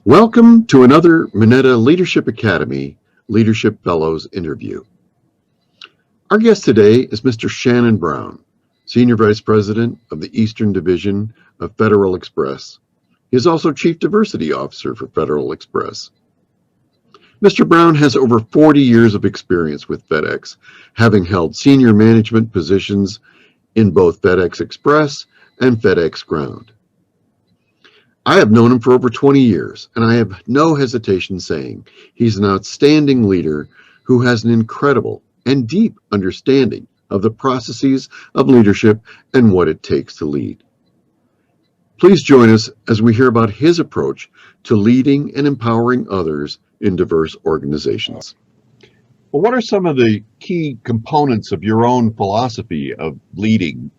Welcome to another Mineta Leadership Academy Leadership Fellows interview. Our guest today is Mr. Shannon Brown, Senior Vice President of the Eastern Division of FedEx Express. He is also Chief Diversity Officer for FedEx Express. Mr. Brown has over 40 years of experience with FedEx, having held senior management positions in both FedEx Express and FedEx Ground. I have known him for over 20 years, and I have no hesitation saying he's an outstanding leader who has an incredible and deep understanding of the processes of leadership and what it takes to lead. Please join us as we hear about his approach to leading and empowering others in diverse organizations. Well, what are some of the key components of your own philosophy of leading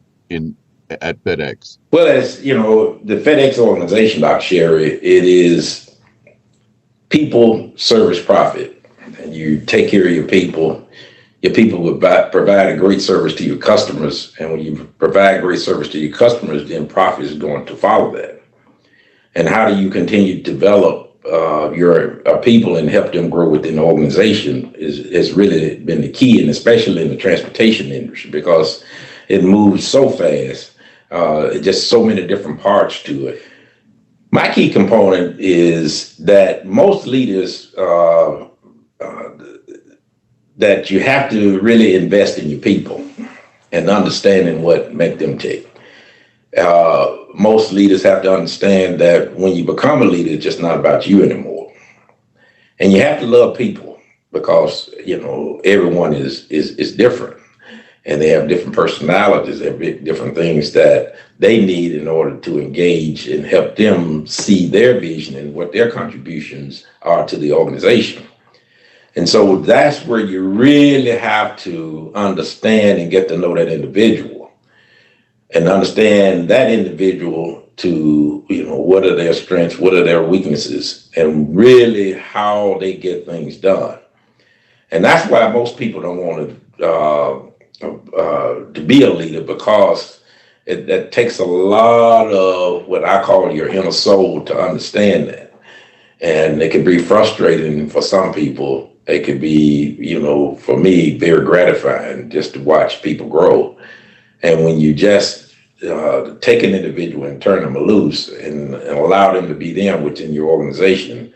at FedEx? Well, as you know, the FedEx organization, Dr. Sherry, it is people, service, profit. And you take care of your people will provide a great service to your customers. And when you provide great service to your customers, then profit is going to follow that. And how do you continue to develop your people and help them grow within the organization has really been the key, and especially in the transportation industry, because it moves so fast. Just so many different parts to it. My key component is that most leaders, that you have to really invest in your people and understanding what make them tick. Most leaders have to understand that when you become a leader, it's just not about you anymore. And you have to love people because, you know, everyone is different. And they have different personalities, they have different things that they need in order to engage and help them see their vision and what their contributions are to the organization. And so that's where you really have to understand and get to know that individual and understand that individual to, you know, what are their strengths, what are their weaknesses, and really how they get things done. And that's why most people don't want to be a leader, because that takes a lot of what I call your inner soul to understand that. And it can be frustrating for some people. It could be, you know, for me, very gratifying just to watch people grow. And when you just take an individual and turn them loose and allow them to be them within your organization,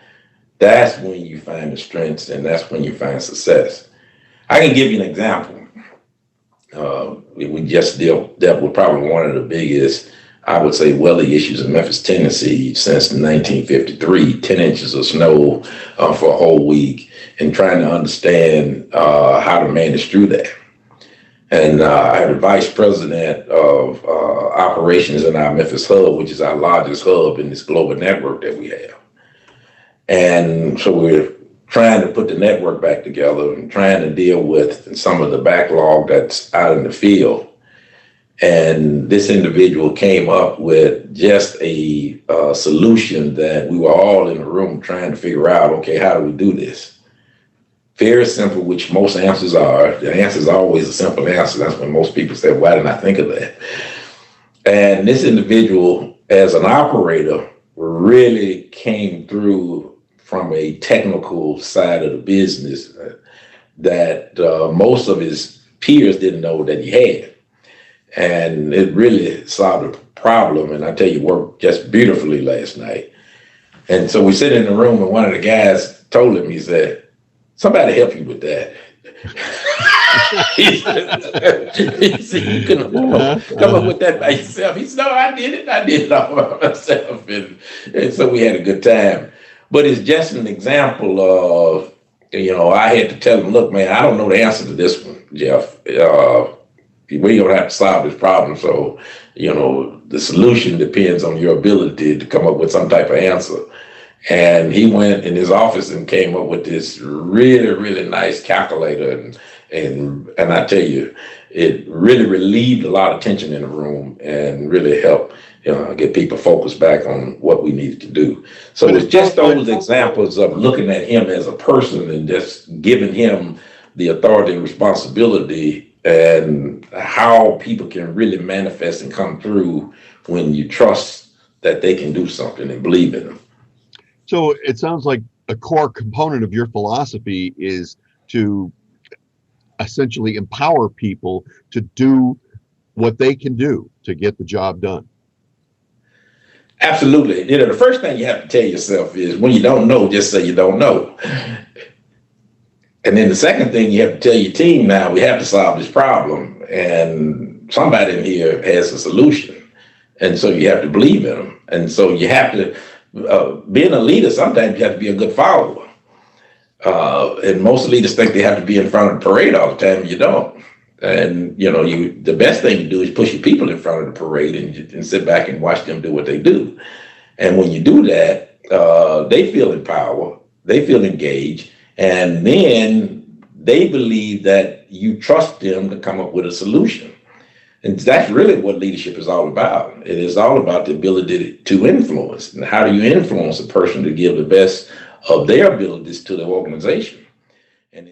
that's when you find the strengths and that's when you find success. I can give you an example. We just dealt with probably one of the biggest, I would say, weather issues in Memphis, Tennessee since 1953, 10 inches of snow for a whole week, and trying to understand how to manage through that. And I had the vice president of operations in our Memphis hub, which is our largest hub in this global network that we have. And so we're trying to put the network back together and trying to deal with some of the backlog that's out in the field. And this individual came up with just a solution that we were all in the room trying to figure out, okay, how do we do this? Very simple, which most answers are. The answer is always a simple answer. That's when most people say, why didn't I think of that? And this individual, as an operator, really came through from a technical side of the business that most of his peers didn't know that he had. And it really solved a problem. And I tell you, worked just beautifully last night. And so we sit in the room and one of the guys told him, he said, somebody help you with that. He said, you couldn't come up with that by yourself. He said, no, I did it all by myself. And so we had a good time. But it's just an example of, you know, I had to tell him, look, man, I don't know the answer to this one, Jeff. We don't have to solve this problem. So, you know, the solution depends on your ability to come up with some type of answer. And he went in his office and came up with this really, really nice calculator. And I tell you, it really relieved a lot of tension in the room and really helped get people focused back on what we needed to do. So it's just those examples of looking at him as a person and just giving him the authority and responsibility, and how people can really manifest and come through when you trust that they can do something and believe in them. So it sounds like a core component of your philosophy is to essentially empower people to do what they can do to get the job done. Absolutely. You know, the first thing you have to tell yourself is when you don't know, just say you don't know. And then the second thing you have to tell your team, now we have to solve this problem, and somebody in here has a solution. And so you have to believe in them. And so you have to, being a leader, sometimes you have to be a good follower. And most leaders think they have to be in front of the parade all the time, and you don't. And, you know, the best thing to do is push your people in front of the parade and sit back and watch them do what they do. And when you do that, they feel empowered, they feel engaged, and then they believe that you trust them to come up with a solution. And that's really what leadership is all about. It is all about the ability to influence. And how do you influence a person to give the best of their abilities to the organization? And